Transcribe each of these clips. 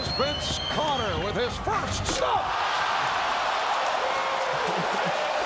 is Vince Carter with his first stop.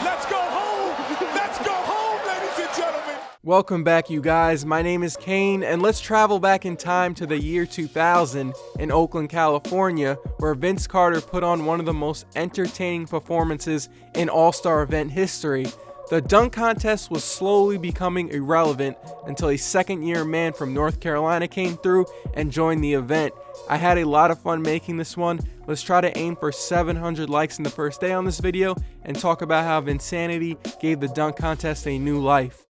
Let's go home! Let's go home, ladies and gentlemen! Welcome back, you guys. My name is Kane, and let's travel back in time to the year 2000 in Oakland, California, where Vince Carter put on one of the most entertaining performances in All-Star event history. The dunk contest was slowly becoming irrelevant until a second-year man from North Carolina came through and joined the event. I had a lot of fun making this one. Let's try to aim for 700 likes in the first day on this video and talk about how Vinsanity gave the dunk contest a new life.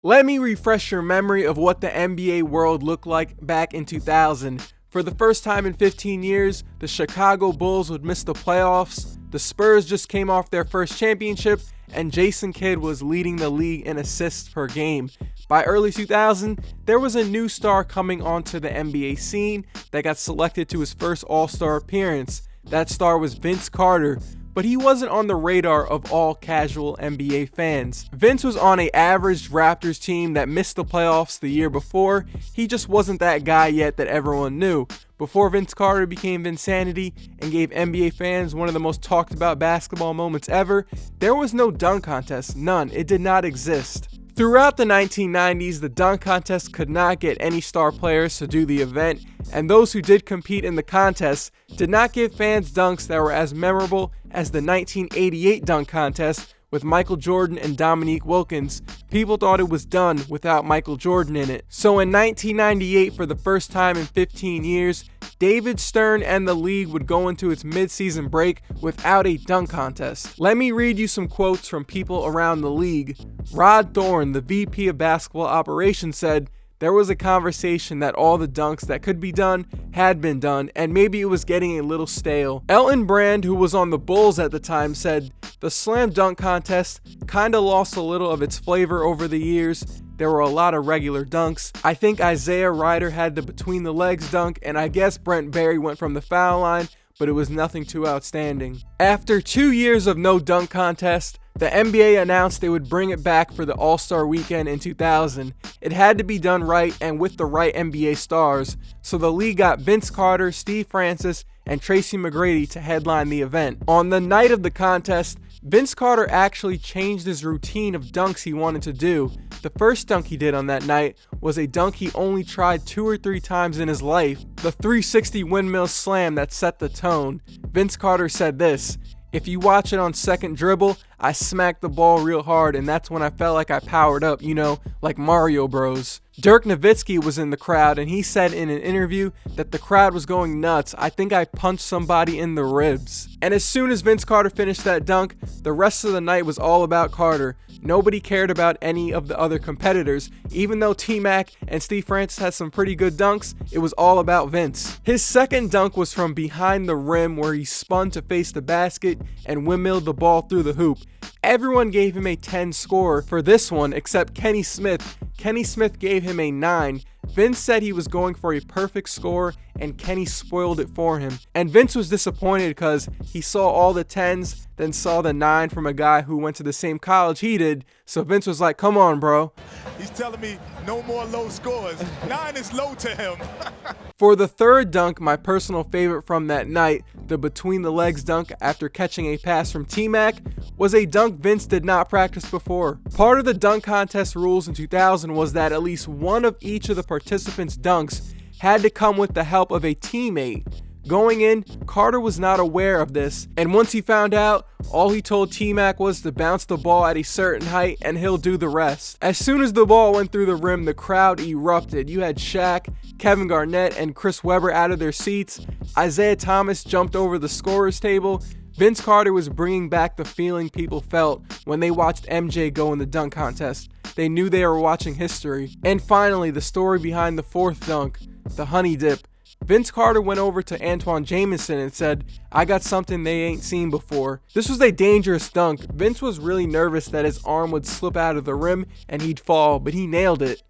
Let me refresh your memory of what the NBA world looked like back in 2000. For the first time in 15 years, the Chicago Bulls would miss the playoffs, the Spurs just came off their first championship, and Jason Kidd was leading the league in assists per game. By early 2000, there was a new star coming onto the NBA scene that got selected to his first All-Star appearance. That star was Vince Carter, but he wasn't on the radar of all casual NBA fans. Vince was on an average Raptors team that missed the playoffs the year before. He just wasn't that guy yet that everyone knew. Before Vince Carter became Vinsanity and gave NBA fans one of the most talked about basketball moments ever, there was no dunk contest, none, it did not exist. Throughout the 1990s, the dunk contest could not get any star players to do the event, and those who did compete in the contest did not give fans dunks that were as memorable as the 1988 dunk contest with Michael Jordan and Dominique Wilkins. People thought it was done without Michael Jordan in it. So in 1998, for the first time in 15 years, David Stern and the league would go into its mid-season break without a dunk contest. Let me read you some quotes from people around the league. Rod Thorne, the VP of basketball operations, said, "There was a conversation that all the dunks that could be done had been done, and maybe it was getting a little stale." Elton Brand, who was on the Bulls at the time, said, "The slam dunk contest kinda lost a little of its flavor over the years. There were a lot of regular dunks. I think Isaiah Ryder had the between the legs dunk, and I guess Brent Barry went from the foul line, but it was nothing too outstanding." After 2 years of no dunk contest, the NBA announced they would bring it back for the All-Star Weekend in 2000. It had to be done right and with the right NBA stars, so the league got Vince Carter, Steve Francis, and Tracy McGrady to headline the event. On the night of the contest, Vince Carter actually changed his routine of dunks he wanted to do. The first dunk he did on that night was a dunk he only tried 2 or 3 times in his life, the 360 Windmill Slam that set the tone. Vince Carter said this, "If you watch it on second dribble, I smacked the ball real hard, and that's when I felt like I powered up, you know, like Mario Bros." Dirk Nowitzki was in the crowd, and he said in an interview that the crowd was going nuts. "I think I punched somebody in the ribs." And as soon as Vince Carter finished that dunk, the rest of the night was all about Carter. Nobody cared about any of the other competitors. Even though T-Mac and Steve Francis had some pretty good dunks, it was all about Vince. His second dunk was from behind the rim, where he spun to face the basket and windmilled the ball through the hoop. Everyone gave him a 10 score for this one except Kenny Smith. Kenny Smith gave him a 9. Vince said he was going for a perfect score, and Kenny spoiled it for him. And Vince was disappointed because he saw all the 10s, then saw the 9 from a guy who went to the same college he did. So Vince was like, "Come on, bro." He's telling me no more low scores. 9 is low to him. For the third dunk, my personal favorite from that night, the between the legs dunk after catching a pass from T-Mac, was a dunk Vince did not practice before. Part of the dunk contest rules in 2000 was that at least one of each of the participants' dunks had to come with the help of a teammate. Going in, Carter was not aware of this, and once he found out, all he told T-Mac was to bounce the ball at a certain height and he'll do the rest. As soon as the ball went through the rim, the crowd erupted. You had Shaq, Kevin Garnett, and Chris Webber out of their seats. Isaiah Thomas jumped over the scorer's table. Vince Carter was bringing back the feeling people felt when they watched MJ go in the dunk contest. They knew they were watching history. And finally, the story behind the fourth dunk, the honey dip. Vince Carter went over to Antoine Jamison and said, "I got something they ain't seen before." This was a dangerous dunk. Vince was really nervous that his arm would slip out of the rim and he'd fall, but he nailed it.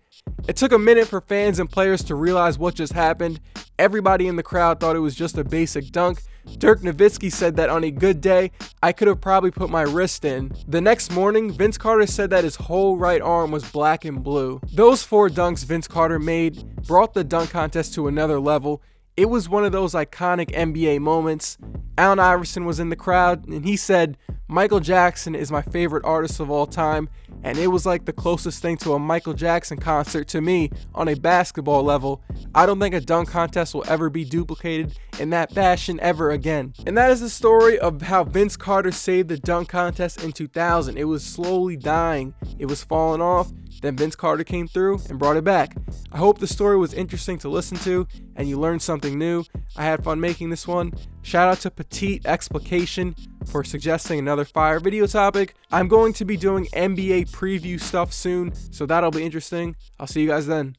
It took a minute for fans and players to realize what just happened. Everybody in the crowd thought it was just a basic dunk. Dirk Nowitzki said that on a good day, I could have probably put my wrist in. The next morning, Vince Carter said that his whole right arm was black and blue. Those 4 dunks Vince Carter made brought the dunk contest to another level. It was one of those iconic NBA moments. Allen Iverson was in the crowd, and he said, "Michael Jackson is my favorite artist of all time," and it was like the closest thing to a Michael Jackson concert to me on a basketball level. I don't think a dunk contest will ever be duplicated in that fashion ever again. And that is the story of how Vince Carter saved the dunk contest in 2000. It was slowly dying. It was falling off. Then Vince Carter came through and brought it back. I hope the story was interesting to listen to and you learned something new. I had fun making this one. Shout out to Petite Explication for suggesting another fire video topic. I'm going to be doing NBA preview stuff soon, so that'll be interesting. I'll see you guys then.